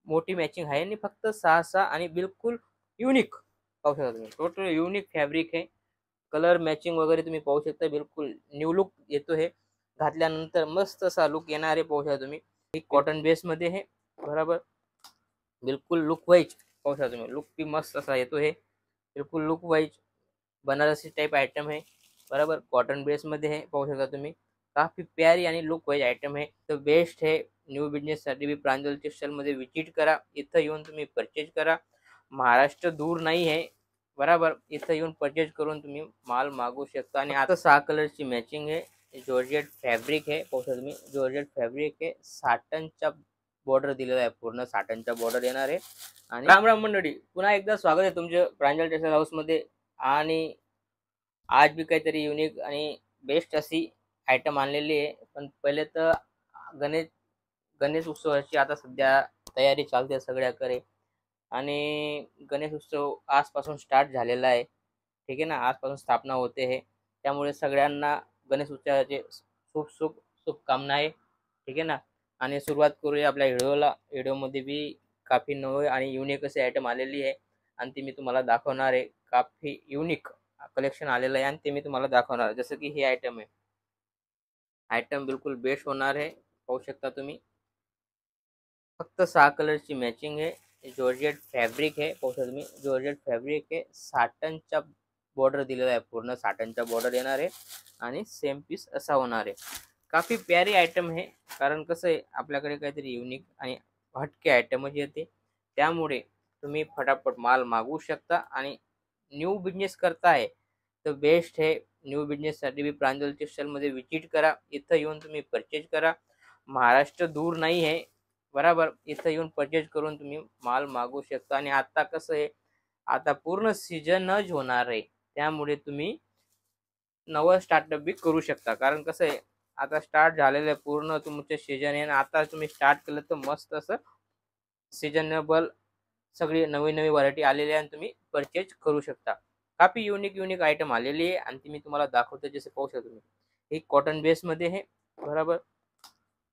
मोठी मॅचिंग आहे आणि फक्त 6 आणि बिलकुल युनिक पाहू शकता तुम्ही. टोटल युनिक फॅब्रिक आहे. कलर मॅचिंग वगैरे तुम्ही पाहू शकता. बिलकुल न्यू लुक येतो हे. घातल्यानंतर मस्त असा लुक येणार आहे पाहू शकता तुम्ही. ही कॉटन बेसमध्ये आहे. बरोबर. बिलकुल लुक वाईज पाहू शकता तुम्ही. लुक भी मस्त असा येतो हे. बिलकुल look wise Banarasi type item है बराबर. कॉटन बेस मध्ये है पाहू शकता तुम्ही. काफी प्यारी आणि लुक वाईज आयटम है. तर बेस्ट है. न्यू बिझनेस साठी बी प्रांजल टेक्सटाईल मध्ये विजिट करा. इथं येऊन तुम्ही परचेज करा. महाराष्ट्र दूर नाही है बराबर. इथं येऊन परचेज करून तुम्ही माल मागवू शकता. आणि आता 6 कलरची मॅचिंग आहे. जॉर्जेट फॅब्रिक आहे पाहू शकता तुम्ही. जॉर्जेट फॅब्रिक आहे. साटनचा बॉर्डर दिलेला आहे. पूर्ण साटनचा बॉर्डर येणार आहे. आणि राम राम मंडळी, पुन्हा एकदा स्वागत आहे तुमच्या प्रांजल टेक्सटाईल हाऊस मध्ये. आणि आज भी काहीतरी युनिक आणि बेस्ट अशी आयटम आणलेली आहे. पण पहिले तर गणेश गणेश उत्सवाची आता सध्या तयारी चालते सगळ्याकडे. आणि गणेश उत्सव आजपासून स्टार्ट झालेला आहे. ठीक आहे ना. आजपासून स्थापना होते हे. त्यामुळे सगळ्यांना गणेश उत्सवाचे खूप खूप शुभकामना आहे. ठीक आहे ना. आणि सुरुवात करूया आपल्या व्हिडिओमध्ये बी काफी नवे आणि युनिक असे आयटम आलेली आहे. आणि ती मी तुम्हाला दाखवणार आहे. काफी युनिक कलेक्शन आलेलं आहे आणि ते मी तुम्हाला दाखवणार आहे. जसं की हे आयटम आहे. आयटम बिलकुल बेस्ट होणार आहे. पाहू शकता तुम्ही. फक्त 6 कलरची मॅचिंग आहे. जॉर्जेट फॅब्रिक आहे पाहू शकता तुम्ही. जॉर्जेट फॅब्रिक आहे. साटनचा बॉर्डर दिलेला आहे. पूर्ण साटनचा बॉर्डर येणार आहे. आणि सेम पीस असा होणार आहे. काफी प्यारी आयटम आहे. कारण कसं आहे, आपल्याकडे काहीतरी युनिक आणि हटके आयटमच येते. त्यामुळे तुम्ही फटाफट माल मागवू शकता. आणि न्यू बिझनेस करताय तर बेस्ट है. न्यू बिझनेस साठी बी प्रांजल टेक्सटाईल मध्ये विजिट करा. इथं येऊन तुम्ही परचेज करा. महाराष्ट्र दूर नाही आहे बराबर. इथं येऊन परचेज करून तुम्ही माल मागवू शकता. आणि आता कसं आहे, आता पूर्ण सीजनच होणार आहे. त्यामुळे तुम्ही नवं स्टार्टअप बी करू शकता. कारण कसं आहे, आता स्टार्ट झालेलं आहे पूर्ण तुमचे सीजन आहे. आणि आता तुम्ही स्टार्ट केलं तर मस्त असं सीजनेबल सगळी नवीन नवीन व्हरायटी आलेली आहे आणि तुम्ही परचेज करू शकता. काफी युनिक युनिक आयटम आलेली आहे आणि ती मी तुम्हाला दाखवतो. जसे पाहू शकता तुम्ही. ही कॉटन बेस मध्ये आहे बरोबर.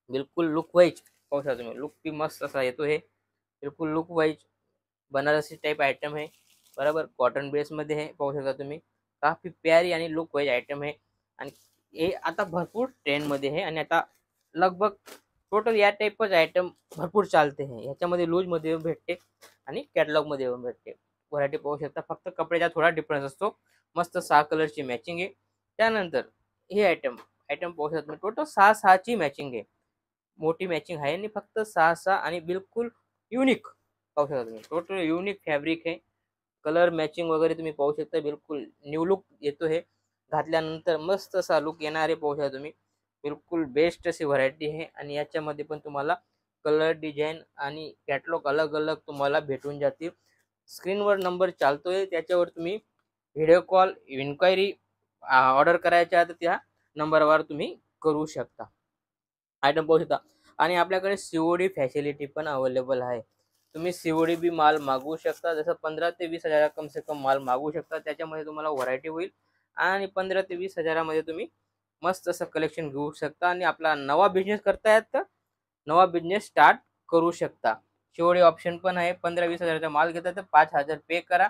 बिलकुल लुक वाईज पाहू शकता तुम्ही. लुक भी मस्त असा येतो हे. बिलकुल look wise Banarasi type item है बराबर. कॉटन बेस मध्ये आहे पाहू शकता तुम्ही. काफी प्यारी आणि लुक वाईज आयटम है. आणि हे आता भरपूर ट्रेंड मध्ये आहे. आणि आता लगभग टोटल या टाइपच आयटम भरपूर चालते हैं. ह्याच्यामध्ये लूज मध्ये भेटते आणि कॅटलॉग मध्ये भेटते. व्हरायटी पाहू शकता. फक्त कपड्याचा थोडा डिफरन्स असतो. मस्त 6 कलरची मॅचिंग आहे. त्यानंतर हे आयटम आयटम पाहू शकता. टोटल 6 ची मॅचिंग आहे. मोठी मॅचिंग आहे आणि फक्त 6 आणि बिलकुल युनिक पाहू शकता तुम्ही. टोटल युनिक फॅब्रिक आहे. कलर मॅचिंग वगैरे तुम्ही पाहू शकता. बिलकुल न्यू लुक येतो हे. घातल्यानंतर मस्त असा लुक येणार आहे पाहू शकता तुम्ही. बिलकुल बेस्ट अशी व्हरायटी आहे. आणि याच्यामध्ये पण तुम्हाला कलर डिझाईन आणि कॅटलॉग अलग अलग तुम्हाला भेटून जातील. स्क्रीनवर नंबर चालतोय, त्याच्यावर तुम्ही व्हिडिओ कॉल इन्क्वायरी ऑर्डर करायच्या तर त्या नंबरवर तुम्ही करू शकता. आयटम पाहू शकता. आणि आपल्याकडे सीओडी फॅसिलिटी पण अवेलेबल आहे. तुम्ही सीओडी बी माल मागवू शकता. जसं 15 ते 20 हजार कम से कम माल मागवू शकता. त्याच्यामध्ये तुम्हाला व्हरायटी होईल. आणि 15 ते 20 हजारामध्ये तुम्ही मस्त असं कलेक्शन घेऊ शकता. आणि आपला नवा बिझनेस करतायत तर नवा बिझनेस स्टार्ट करू शकता. सीओडी ऑप्शन पण आहे. 15-20 हजाराचा माल घेता तर 5,000 पे करा.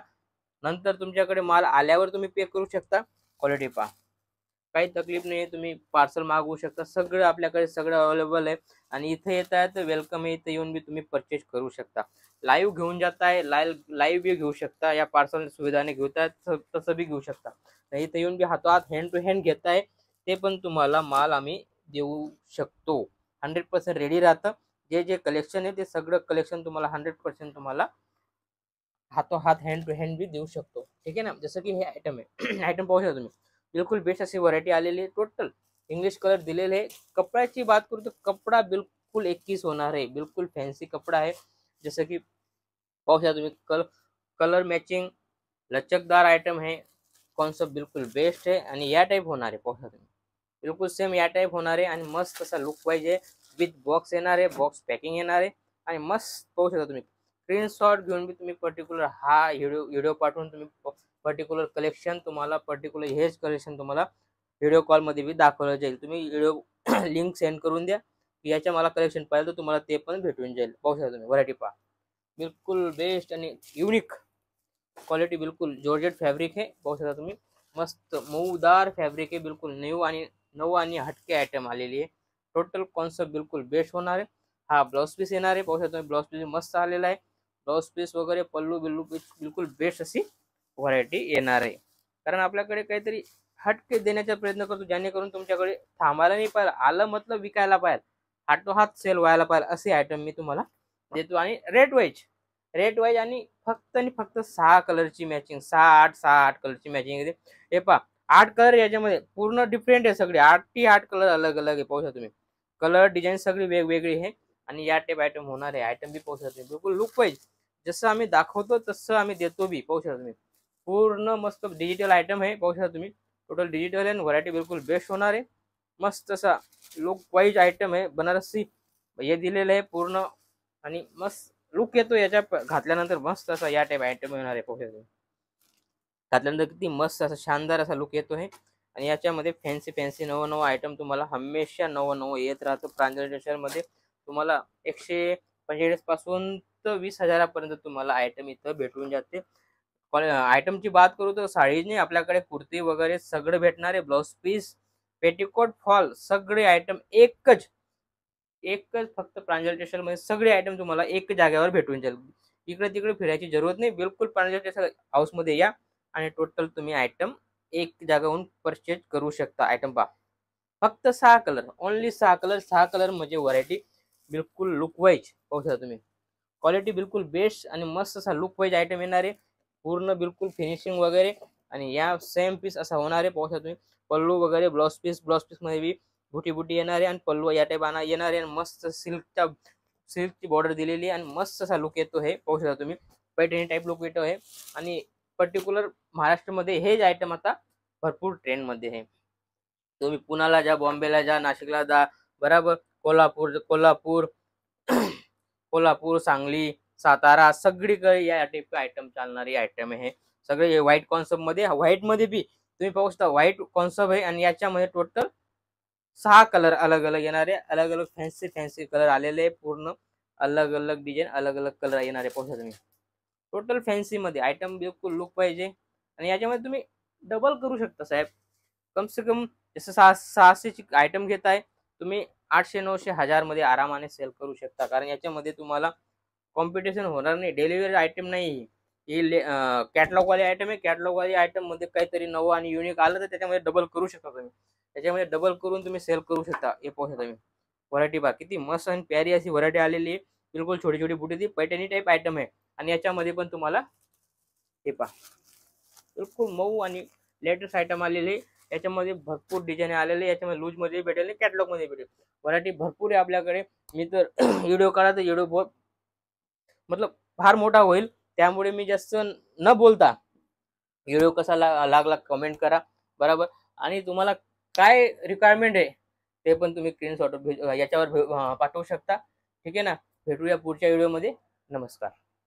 नंतर तुमच्याकडे माल आल्यावर तुम्ही पे करू शकता. क्वालिटी पहा. काही तकलीफ नाही. तुम्ही पार्सल मागवू शकता. सगळं आपल्याकडे सगळं अवेलेबल आहे. आणि इथे येत आहे तर वेलकम आहे. इथे येऊन बी तुम्ही परचेज करू शकता. लाईव्ह घेऊन जाताय, लाईव्ह बी घेऊ शकता. या पार्सल सुविधाने घेताय तसं बी घेऊ शकता. इथे येऊन बी हातोहात हँड टू हँड घेताय ते पण तुम्हाला माल आम्ही देऊ शकतो. 100% रेडी राहतं. जे जे कलेक्शन आहे ते सगळं कलेक्शन तुम्हाला 100% तुम्हाला हातोहात हँड टू हँड भी देऊ शकतो. ठीक आहे ना. जसं की हे आयटम आहे. आयटम पाहू शकता तुम्ही. बिलकुल बेस्ट अशी व्हरायटी आलेली आहे. टोटल इंग्लिश कलर दिलेले आहे. कपड्याची बात करू तर कपडा बिलकुल 21 होणार आहे. बिलकुल फॅन्सी कपडा आहे. जसं की पाहू शकता तुम्ही. कलर मॅचिंग लचकदार आयटम है. कॉन्सेप्ट बिलकुल बेस्ट है. आणि या टाइप होणार आहे. पाहू शकता तुम्ही. बिलकुल सेम या टाइप होणार आहे. आणि मस्त असा लुक पाहिजे. विथ बॉक्स येणार आहे. बॉक्स पॅकिंग येणार आहे. आणि मस्त पाहू शकता तुम्ही. स्क्रीनशॉट घेऊन बी तुम्ही पर्टिक्युलर हा व्हिडिओ पाठवून तुम्ही पर्टिक्युलर कलेक्शन तुम्हाला पर्टिक्युलर हेच कलेक्शन तुम्हाला व्हिडिओ कॉलमध्ये बी दाखवलं जाईल. तुम्ही व्हिडिओ लिंक सेंड करून द्या की याच्या मला कलेक्शन पाहिजे तर तुम्हाला ते पण भेटून जाईल. पाहू शकता तुम्ही. व्हरायटी पहा. बिलकुल बेस्ट आणि युनिक क्वालिटी, बिलकुल जॉर्जेट फॅब्रिक आहे, पाहू शकता तुम्ही. मस्त मऊदार फॅब्रिक आहे, बिलकुल नऊ आणि हटके आयटम आलेली आहे. टोटल कॉन्सेप्ट बिलकुल बेस्ट होणार आहे. हा ब्लाउज पीस येणार आहे, पाहू शकता तुम्ही. ब्लाउज पीस मस्त आलेला आहे. ब्लाउज पीस वगैरे पल्लू बिल्लू बिलकुल बेस्ट अशी व्हरायटी येणार आहे. कारण आपल्याकडे काहीतरी हटके देण्याचा प्रयत्न करतो, जेणेकरून तुमच्याकडे थांबायला नाही पाहिजे, आलं मतलब विकायला पाहिजे, हातोहात सेल व्हायला पाहिजे असे आयटम मी तुम्हाला देतो. आणि रेट वाईज आणि फक्त 6 कलरची मॅचिंग, 6 8 कलरची मॅचिंग येते. हे पहा 8 कलर याच्यामध्ये पूर्ण डिफरंट आहे, सगळे 8 कलर अलग अलग आहे, पाहू शकता तुम्ही. कलर डिझाईन सगळी वेगवेगळी आहे. आणि या टाईप आयटम होणार आहे. आयटम बी पाहू शकता तुम्ही, बिलकुल लुक वाईज जसं आम्ही दाखवतो तसं आम्ही देतो बी, पाहू शकता तुम्ही. पूर्ण मस्त डिजिटल आयटम आहे, पाहू शकता तुम्ही. टोटल डिजिटल आहे, व्हरायटी बिलकुल बेस्ट होणार आहे. मस्त असा लुक वाईज आयटम आहे, बनारसी हे दिलेलं आहे पूर्ण. आणि मस्त लुक येतो याच्या घातल्यानंतर, मस्त असा या टाईप आयटम येणार आहे, पाहू शकता. घातल्यानंतर किती मस्त असा शानदार असा लुक येतो आहे. आणि याच्यामध्ये फॅन्सी नवं आयटम तुम्हाला हमेशा नवं येत राहतं. प्रांजल मध्ये तुम्हाला 145 पासून तर 20,000 तुम्हाला आयटम इथं भेटून जाते. आयटमची बात करू तर साडीने आपल्याकडे कुर्ती वगैरे सगळं भेटणार आहे. ब्लाउज पीस, पेटिकोट, फॉल सगळे आयटम एकच फक्त प्रांजल मध्ये सगळे आयटम तुम्हाला एक जागेवर भेटून जाईल. इकडे तिकडे फिरायची जरूरत नाही. बिलकुल प्रांजल हाऊस मध्ये या आणि टोटल तुम्ही आयटम एक जागावरून परचेज करू शकता. आयटम पहा, फक्त 6 कलर, ओनली 6 कलर म्हणजे व्हरायटी बिलकुल लुक वाईज पाहू शकता तुम्ही. क्वालिटी बिलकुल बेस्ट आणि मस्त असा लुक वाईज आयटम येणार आहे. पूर्ण बिलकुल फिनिशिंग वगैरे. आणि या सेम पीस असा होणार आहे, पाहू शकता तुम्ही. पल्लू वगैरे ब्लाउज पीस मध्ये बी बुटी येणार आहे आणि पल्लू या टाईप येणार आहे. मस्त सिल्कची बॉर्डर दिलेली आहे आणि मस्त असा लुक येतो आहे, पाहू शकता तुम्ही. पैठणी टाईप लुक येतो आहे. आणि पर्टिक्युलर महाराष्ट्रामध्ये हेच आयटम आता भरपूर ट्रेंड मध्ये आहे. तुम्ही पुण्याला जा, बॉम्बेला जा, नाशिकला जा, बराबर, कोल्हापूर कोल्हापूर, सांगली, सातारा सगळीकडे या टाईप आयटम चालणारी आयटम आहे. सगळे व्हाईट कॉन्सेप्ट मध्ये, व्हाईट मध्ये बी तुम्ही पाहू शकता व्हाईट कॉन्सेप्ट आहे. आणि याच्यामध्ये टोटल 6 कलर अलग अलग येणारे, अलग अलग फॅन्सी कलर आलेले, पूर्ण अलग अलग डिझाईन, अलग अलग कलर येणारे, पाहू शकता तुम्ही. टोटल फॅन्सी मध्ये आयटम बिलकुल लुक पाहिजे. आणि याच्यामध्ये तुम्ही डबल करू शकता साहेब. कम से कम जसं 600ची आयटम घेताय तुम्ही, 800 900 1000 मध्ये आरामाने सेल करू शकता. कारण याच्यामध्ये तुम्हाला कॉम्पिटिशन होणार नाही. डेलिव्हरी आयटम नाही ही, कॅटलॉग वाले आयटम आहे. कॅटलॉग वाले आयटम मध्ये काहीतरी नवं आणि युनिक आलं तर त्याच्यामध्ये डबल करू शकता तुम्ही. त्याच्यामध्ये डबल करून तुम्ही सेल करू शकता. हे पाहू शकता तुम्ही. व्हरायटी पहा किती मस्त आणि प्यारी अशी व्हरायटी आलेली आहे. बिलकुल छोटी छोटी बुटी ती पैठणी टाईप आयटम आहे. आणि याच्यामध्ये पण तुम्हाला हे पहा बिलकुल मऊ आणि लेटेस्ट आयटम आलेले. याच्यामध्ये भरपूर डिझाईन आलेले. याच्यामध्ये लूज मध्ये भेटेल, कॅटलॉग मध्ये भेटेल. व्हरायटी भरपूर आहे आपल्याकडे. मी तर व्हिडिओ काढा तर व्हिडिओ मतलब फार मोठा होईल, त्यामुळे मी जास्त न बोलता व्हिडिओ कसा लागला कमेंट करा, बरोबर. आणि तुम्हाला काय रिक्वायरमेंट आहे ते पण तुम्ही स्क्रीनशॉट याच्यावर पाठवू शकता. ठीक आहे ना. भेटूया पुढच्या व्हिडिओमध्ये. नमस्कार.